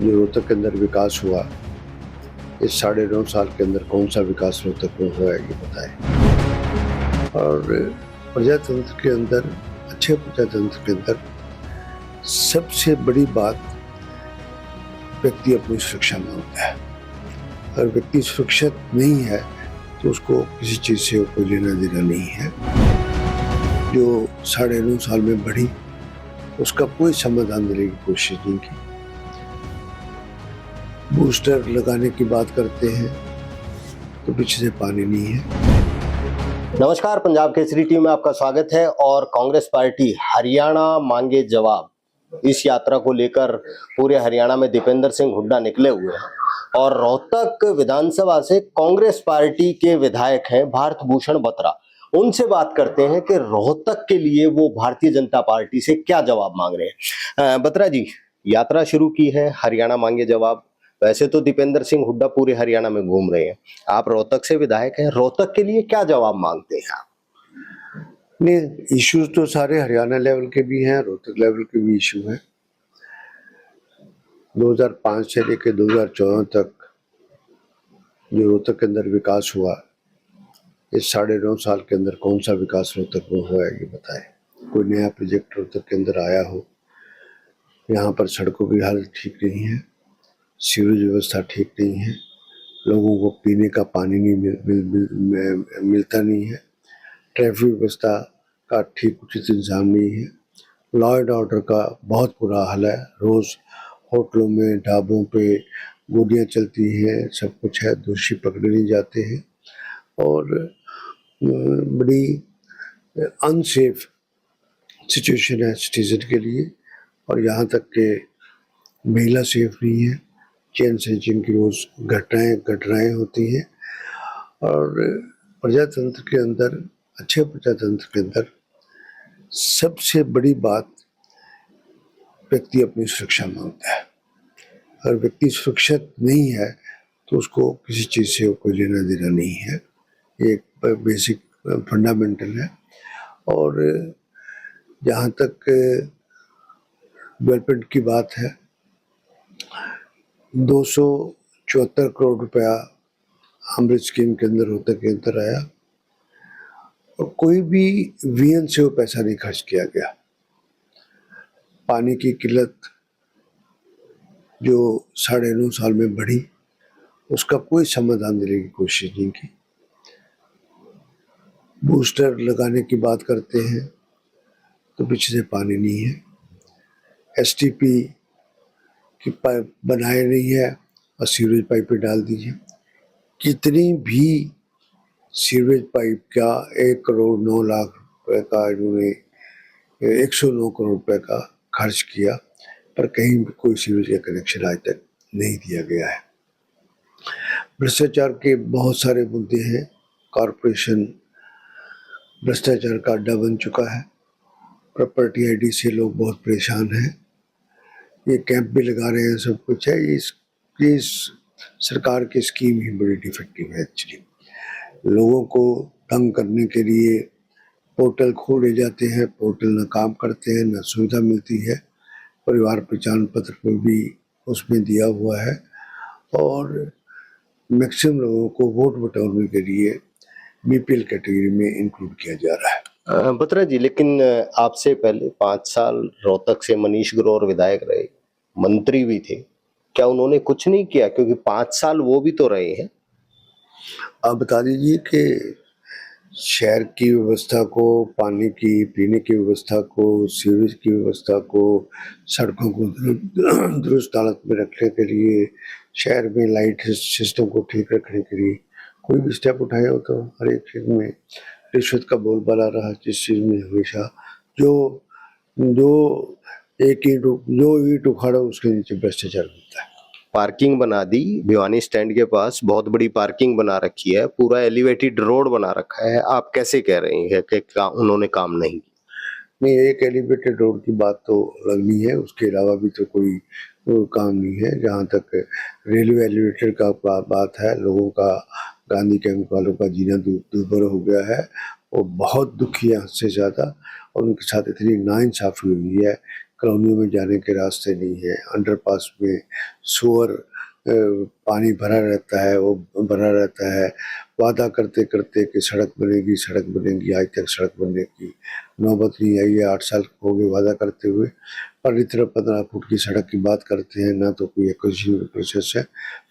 जो रोहतक के अंदर विकास हुआ, इस 9.5 साल के अंदर कौन सा विकास रोहतक में हुआ है ये बताएं। और प्रजातंत्र के अंदर, अच्छे प्रजातंत्र के अंदर सबसे बड़ी बात व्यक्ति अपनी सुरक्षा में होता है। अगर व्यक्ति सुरक्षित नहीं है तो उसको किसी चीज से कोई लेना देना नहीं है। जो 9.5 साल में बढ़ी उसका कोई समाधान देने की कोशिश नहीं की। बूस्टर लगाने की बात करते हैं तो पीछे से पानी नहीं है। नमस्कार, पंजाब केसरी टीवी में आपका स्वागत है। और कांग्रेस पार्टी हरियाणा मांगे जवाब, इस यात्रा को लेकर पूरे हरियाणा में दीपेंद्र सिंह हुड्डा निकले हुए हैं। और रोहतक विधानसभा से कांग्रेस पार्टी के विधायक हैं भारत भूषण बत्रा, उनसे बात करते हैं कि रोहतक के लिए वो भारतीय जनता पार्टी से क्या जवाब मांग रहे हैं। बत्रा जी, यात्रा शुरू की है हरियाणा मांगे जवाब। वैसे तो दीपेंद्र सिंह हुड्डा पूरे हरियाणा में घूम रहे हैं, आप रोहतक से विधायक हैं, रोहतक के लिए क्या जवाब मांगते हैं आप? नहीं, इश्यूज तो सारे हरियाणा लेवल के भी हैं, रोहतक लेवल के भी इशू हैं। 2005 से लेकर 2014 तक जो रोहतक के अंदर विकास हुआ, इस 9.5 साल के अंदर कौन सा विकास रोहतक में हुआ है ये बताएं। कोई नया प्रोजेक्ट रोहतक के अंदर आया हो? यहाँ पर सड़कों की हालत ठीक नहीं है, सीवरेज व्यवस्था ठीक नहीं है, लोगों को पीने का पानी नहीं मिलता नहीं है, ट्रैफिक व्यवस्था का ठीक उचित इंतजाम नहीं है, लॉ एंड ऑर्डर का बहुत बुरा हाल है। रोज़ होटलों में, ढाबों पे गोलियां चलती हैं, सब कुछ है, दोषी पकड़े नहीं जाते हैं और बड़ी अनसेफ सिचुएशन है सिटीजन के लिए। और यहाँ तक के महिला सेफ नहीं है, चैन से जिनकी रोज़ घटनाएं होती हैं। और प्रजातंत्र के अंदर, अच्छे प्रजातंत्र के अंदर सबसे बड़ी बात व्यक्ति अपनी सुरक्षा में होता है। अगर व्यक्ति सुरक्षित नहीं है तो उसको किसी चीज़ से कोई लेना देना नहीं है। ये एक बेसिक फंडामेंटल है। और जहाँ तक डेवलपमेंट की बात है, 274 करोड़ रुपया अमृत स्कीम के अंदर रोहतक के अंदर आया और कोई भी वीएन से वो पैसा नहीं खर्च किया गया। पानी की किल्लत जो 9.5 साल में बढ़ी उसका कोई समाधान देने की कोशिश नहीं की। बूस्टर लगाने की बात करते हैं तो पीछे से पानी नहीं है। एसटीपी की पाइप बनाए नहीं है और सीवरेज पाइप पे डाल दीजिए। कितनी भी सीवरेज पाइप का 1 करोड़ 9 लाख रुपए का इन्होंने 109 करोड़ रुपए का खर्च किया, पर कहीं भी कोई सीवरेज का कनेक्शन आज तक नहीं दिया गया है। भ्रष्टाचार के बहुत सारे मुद्दे हैं। कॉरपोरेशन भ्रष्टाचार का अड्डा बन चुका है। प्रॉपर्टी आईडी से लोग बहुत परेशान हैं। ये कैंप भी लगा रहे हैं, सब कुछ है। इस सरकार की स्कीम ही बड़ी डिफेक्टिव है। एक्चुअली लोगों को तंग करने के लिए पोर्टल खोले जाते हैं, पोर्टल न काम करते हैं, न सुविधा मिलती है। परिवार पहचान पत्र में भी उसमें दिया हुआ है और मैक्सिमम लोगों को वोट बटोरने के लिए बीपीएल कैटेगरी में इंक्लूड किया जा रहा है। बत्रा जी, लेकिन आपसे पहले 5 साल रोहतक से मनीष ग्रोवर विधायक रहे, मंत्री भी थे, क्या उन्होंने कुछ नहीं किया? क्योंकि 5 साल वो भी तो रहे हैं। आप बता दीजिए कि शहर की व्यवस्था को, पानी की पीने की व्यवस्था को, सीवरेज की व्यवस्था को, सड़कों को दुरुस्त हालत में रखने के लिए, शहर में लाइट सिस्टम को ठीक रखने के लिए कोई भी स्टेप उठाए हो तो हर एक चीज में रिश्वत का बोलबाला रहा। जिस चीज में हमेशा जो ईंट उखाड़ो उसके नीचे भ्रष्टाचार होता है। पार्किंग बना दी भिवानी स्टैंड के पास, बहुत बड़ी पार्किंग बना रखी है, पूरा एलिवेटेड रोड बना रखा है, आप कैसे कह रहे हैं कि उन्होंने काम नहीं किया? नहीं, एक एलिवेटेड रोड की बात तो अलग नहीं है, उसके अलावा भी तो कोई काम नहीं है। जहाँ तक रेलवे एलिवेटेड का बात है, लोगों का, गांधी कैंप वालों का जीना दुर्भर हो गया है। वो बहुत दुखी है हद से ज़्यादा और उनके साथ इतनी नाइंसाफ़ी हुई है। कॉलोनियों में जाने के रास्ते नहीं है, अंडरपास में सुअर पानी भरा रहता है, वो भरा रहता है। वादा करते करते कि सड़क बनेगी, आज तक सड़क बनने की नौबत नहीं आई है। 8 साल हो गए वादा करते हुए, पर इतना 15 फुट की सड़क की बात करते हैं, ना तो कोई एक्विजिशन प्रोसेस है।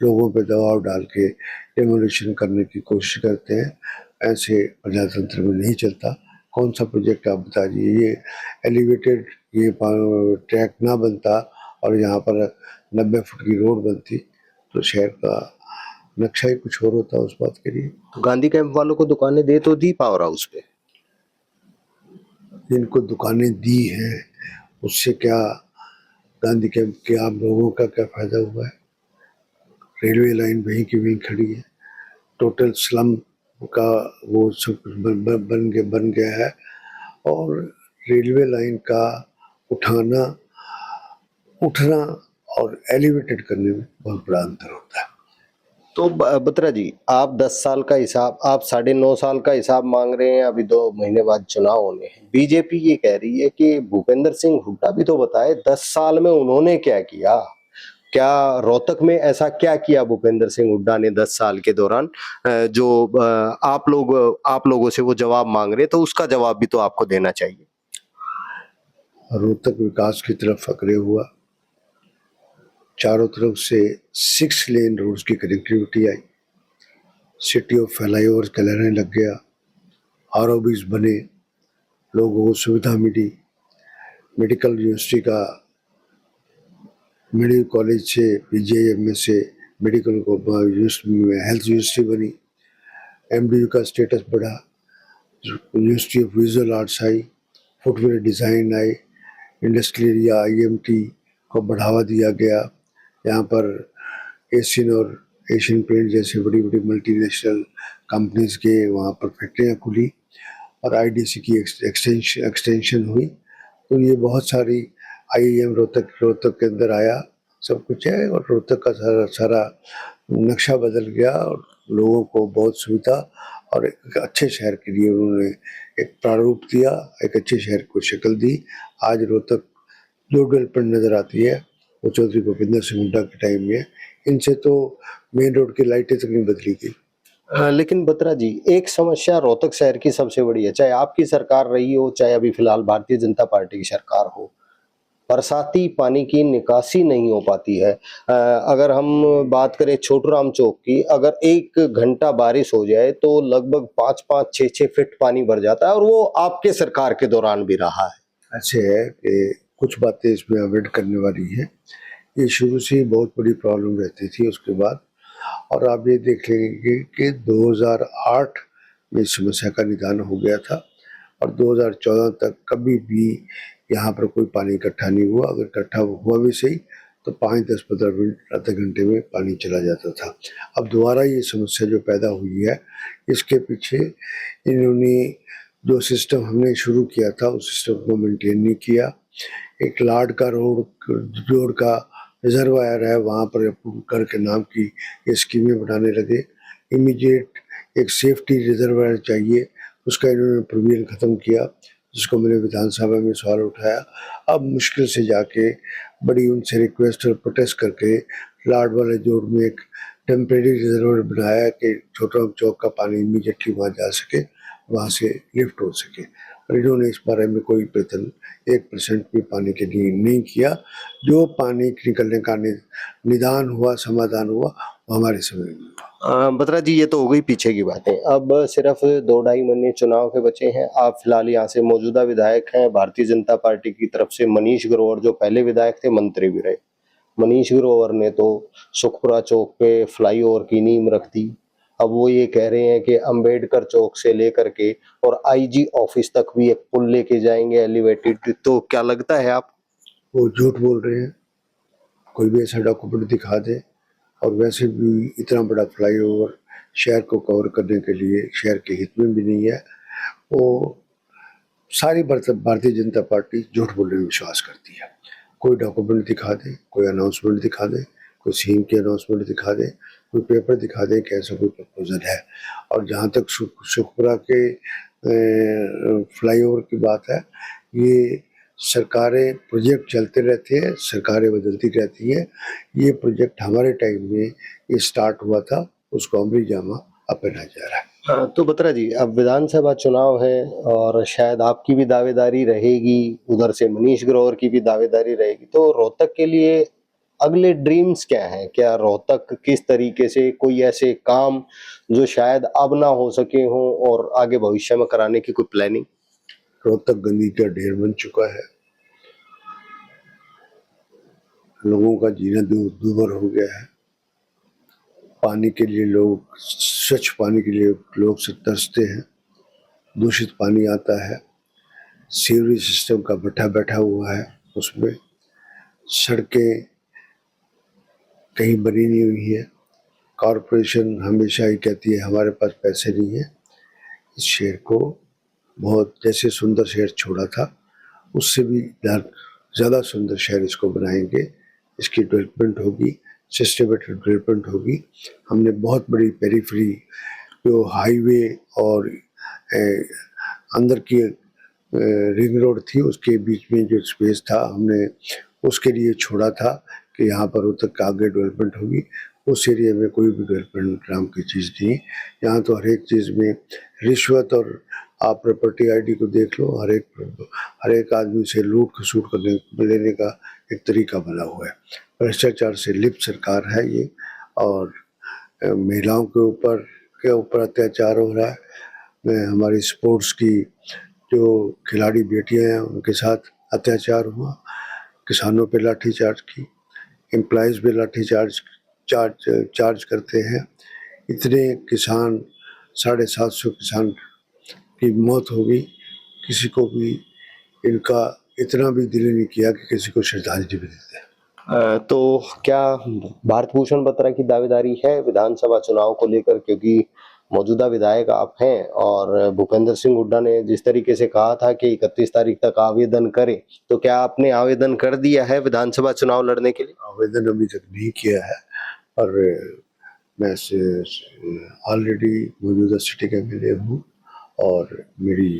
लोगों पे दबाव डाल के डेमोलिशन करने की कोशिश करते हैं। ऐसे प्रजातंत्र में नहीं चलता। कौन सा प्रोजेक्ट आप बता दीजिए, ये एलिवेटेड ये ट्रैक ना बनता और यहाँ पर 90 फुट की रोड बनती तो शहर का नक्शा ही कुछ और होता उस बात के लिए। तो गांधी कैंप वालों को दुकानें दे तो दी पावर हाउस पे। जिनको दुकानें दी हैं उससे क्या गांधी कैंप के आम लोगों का क्या फायदा हुआ है? रेलवे लाइन वहीं की वहीं खड़ी है। टोटल स्लम का वो सब कुछ बन गया है। और रेलवे लाइन का उठना और एलिवेटेड करने में बहुत बड़ा अंतर होता है। तो बत्रा जी, आप 10 साल का हिसाब, आप 9.5 साल का हिसाब मांग रहे हैं, अभी 2 महीने बाद चुनाव होने हैं। बीजेपी ये कह रही है कि भूपेंद्र सिंह हुड्डा भी तो बताए 10 साल में उन्होंने क्या किया। क्या रोहतक में ऐसा क्या किया भूपेंद्र सिंह हुड्डा ने 10 साल के दौरान, जो आप लोगों से वो जवाब मांग रहे, तो उसका जवाब भी तो आपको देना चाहिए। रोहतक विकास की तरफ अग्रसर हुआ, चारों तरफ से 6 लेन रोड्स की connectivity I, city of flyover कहलाने लग गया, आरओबीज बने, लोगों को सुविधा मिली, मेडिकल यूनिवर्सिटी का मेडिकल कॉलेज से पीजीआईएमएस से मेडिकल हेल्थ यूनिवर्सिटी बनी, एमडीयू का स्टेटस बढ़ा, university of visual arts I, footwear design I, industrial area IMT को बढ़ावा दिया गया। यहाँ पर एशियन और एशियन पेंट जैसे बड़ी बड़ी मल्टीनेशनल कंपनीज के वहाँ पर फैक्ट्रियाँ खुली और आईडीसी की एक्सटेंशन हुई। तो ये बहुत सारी आईआईएम रोहतक के अंदर आया, सब कुछ है। और रोहतक का सारा नक्शा बदल गया और लोगों को बहुत सुविधा और एक अच्छे शहर के लिए उन्होंने एक प्रारूप दिया, एक अच्छे शहर को शक्ल दी। आज रोहतक जो डेवलपमेंट नज़र आती है वो चौधरी भूपेंद्र सिंह हुड्डा के टाइम में। इनसे तो मेन रोड की लाइटें तक नहीं बदली गई। लेकिन बत्रा जी, एक समस्या रोहतक शहर की सबसे बड़ी है, चाहे आपकी सरकार रही हो, चाहे अभी फिलहाल भारतीय जनता पार्टी की सरकार हो, बरसाती पानी की निकासी नहीं हो पाती है। अगर हम बात करें छोटूराम चौक की, अगर 1 घंटा बारिश हो जाए तो लगभग 5-5, 6-6 फीट पानी भर जाता है, और वो आपके सरकार के दौरान भी रहा है। ऐसे है कि कुछ बातें इसमें अवॉइड करने वाली हैं। ये शुरू से ही बहुत बड़ी प्रॉब्लम रहती थी उसके बाद। और आप ये देख लेंगे कि 2008 में इस समस्या का निदान हो गया था और 2014 तक कभी भी यहाँ पर कोई पानी इकट्ठा नहीं हुआ। अगर इकट्ठा हुआ भी सही तो 5, 10, 15 मिनट आधे घंटे में पानी चला जाता था। अब दोबारा ये समस्या जो पैदा हुई है, इसके पीछे इन्होंने जो सिस्टम हमने शुरू किया था उस सिस्टम को मेंटेन नहीं किया। एक लाड का रोड का रिजर्वायर है, वहाँ पर अप्रूव के नाम की ये स्कीमें बनाने लगे। इमीडिएट एक सेफ्टी रिजर्वायर चाहिए, उसका इन्होंने प्रोविजन ख़त्म किया, जिसको मैंने विधानसभा में सवाल उठाया। अब मुश्किल से जाके बड़ी उनसे रिक्वेस्ट और प्रोटेस्ट करके लाड वाले जोड़ में एक टेम्परेरी रिजर्वायर बनाया कि छोटा चौक का पानी इमीडिएटली वहाँ जा सके, वहाँ से लिफ्ट हो सके। और इन्होंने इस बारे में कोई प्रयत्न 1% भी पानी के लिए नहीं किया। जो पानी निकलने का निदान हुआ, समाधान हुआ, वो हमारे समय में हुआ। बत्रा जी, ये तो हो गई पीछे की बातें। अब सिर्फ 2-2.5 महीने चुनाव के बचे हैं। आप फिलहाल यहाँ से मौजूदा विधायक हैं। भारतीय जनता पार्टी की तरफ से मनीष ग्रोवर, जो पहले विधायक थे, मंत्री भी रहे। मनीष ग्रोवर ने तो सुखपुरा चौक पे फ्लाईओवर की नींव रख दी। अब वो ये कह रहे हैं कि अंबेडकर चौक से लेकर के और आईजी ऑफिस तक भी एक पुल लेके जाएंगे एलिवेटेड। तो क्या लगता है आप? वो झूठ बोल रहे हैं। कोई भी ऐसा डॉक्यूमेंट दिखा दे। और वैसे भी इतना बड़ा फ्लाईओवर शहर को कवर करने के लिए शहर के हित में भी नहीं है। वो सारी भारतीय जनता पार्टी झूठ बोलने में विश्वास करती है। कोई डॉक्यूमेंट दिखा दे, कोई अनाउंसमेंट दिखा दे, कोई सीएम की अनाउंसमेंट दिखा दे, कोई पेपर दिखा दे कि ऐसा कोई प्रपोजल है। और जहाँ तक सुखपुरा के फ्लाईओवर की बात है, ये सरकारें प्रोजेक्ट चलते रहते हैं, सरकारें बदलती रहती हैं। ये प्रोजेक्ट हमारे टाइम में ये स्टार्ट हुआ था, उसको अमली जामा अब पहना जा रहा है। तो बत्रा जी, अब विधानसभा चुनाव है और शायद आपकी भी दावेदारी रहेगी, उधर से मनीष ग्रोवर की भी दावेदारी रहेगी, तो रोहतक के लिए अगले ड्रीम्स क्या हैं? क्या रोहतक किस तरीके से कोई ऐसे काम जो शायद अब ना हो सके हों और आगे भविष्य में कराने की कोई प्लानिंग? रोहतक गंदगी का ढेर बन चुका है, लोगों का जीना दूभर हो गया है। पानी के लिए लोग, स्वच्छ पानी के लिए लोग से तरसते हैं, दूषित पानी आता है, सीवरेज सिस्टम का बैठा हुआ है, उसमें सड़कें कहीं बनी नहीं हुई है। कॉरपोरेशन हमेशा ही कहती है हमारे पास पैसे नहीं है। इस शहर को बहुत, जैसे सुंदर शहर छोड़ा था, उससे भी ज़्यादा सुंदर शहर इसको बनाएंगे। इसकी डेवलपमेंट होगी, सिस्टमेटिक डेवलपमेंट होगी। हमने बहुत बड़ी पेरिफेरी जो हाईवे और अंदर की रिंग रोड थी, उसके बीच में जो स्पेस था, हमने उसके लिए छोड़ा था कि यहाँ पर रोहतक का आगे डेवलपमेंट होगी। उस एरिया में कोई भी डेवलपमेंट नाम की चीज़ नहीं। यहाँ तो हर एक चीज़ में रिश्वत, और आप प्रॉपर्टी आईडी को देख लो, हर एक आदमी से लूट खसूट करने लेने का एक तरीका बना हुआ है। भ्रष्टाचार से लिप्त सरकार है ये, और महिलाओं के ऊपर अत्याचार हो रहा है। हमारी स्पोर्ट्स की जो खिलाड़ी बेटियां हैं उनके साथ अत्याचार हुआ, किसानों पे लाठीचार्ज की, एम्प्लॉइज़ पे चार्ज करते हैं। इतने किसान, 750 किसान की मौत हो गई, किसी को भी इनका इतना भी दिल नहीं किया कि किसी को श्रद्धांजलि भी देते। तो क्या भारत भूषण बत्रा की दावेदारी है विधानसभा चुनाव को लेकर? क्योंकि मौजूदा विधायक आप हैं और भूपेंद्र सिंह हुड्डा ने जिस तरीके से कहा था कि 31 तारीख तक आवेदन करें, तो क्या आपने आवेदन कर दिया है विधानसभा चुनाव लड़ने के लिए? आवेदन अभी तक नहीं किया है, और मैं ऑलरेडी मौजूदा सिटी का एमएलए हूँ, और मेरी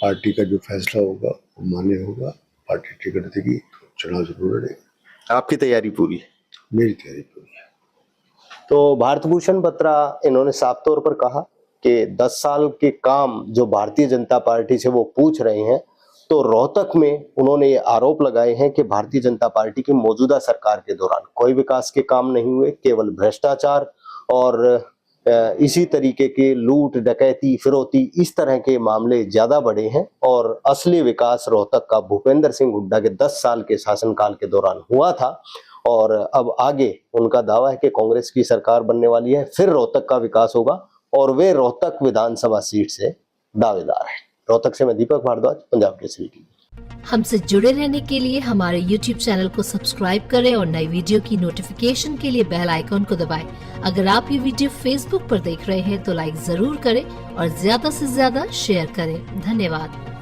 पार्टी का जो फैसला होगा वो मान्य होगा। पार्टी टिकट देगी तो चुनाव जरूर लड़ेगा। आपकी तैयारी पूरी है? मेरी तैयारी पूरी है। तो भारत भूषण बत्रा इन्होंने साफ तौर पर कहा कि 10 साल के काम जो भारतीय जनता पार्टी से वो पूछ रहे हैं, तो रोहतक में उन्होंने ये आरोप लगाए हैं कि भारतीय जनता पार्टी की मौजूदा सरकार के दौरान कोई विकास के काम नहीं हुए, केवल भ्रष्टाचार और इसी तरीके के लूट, डकैती, फिरौती, इस तरह के मामले ज्यादा बढ़े हैं, और असली विकास रोहतक का भूपेंद्र सिंह हुड्डा के 10 साल के शासनकाल के दौरान हुआ था। और अब आगे उनका दावा है कि कांग्रेस की सरकार बनने वाली है, फिर रोहतक का विकास होगा, और वे रोहतक विधानसभा सीट से दावेदार हैं। रोहतक से मैं दीपक भारद्वाज, पंजाब केसरी टीवी। हमसे जुड़े रहने के लिए हमारे YouTube चैनल को सब्सक्राइब करें और नई वीडियो की नोटिफिकेशन के लिए बेल आइकॉन को दबाएं। अगर आप ये वीडियो Facebook पर देख रहे हैं तो लाइक जरूर करें और ज्यादा से ज्यादा शेयर करें। धन्यवाद।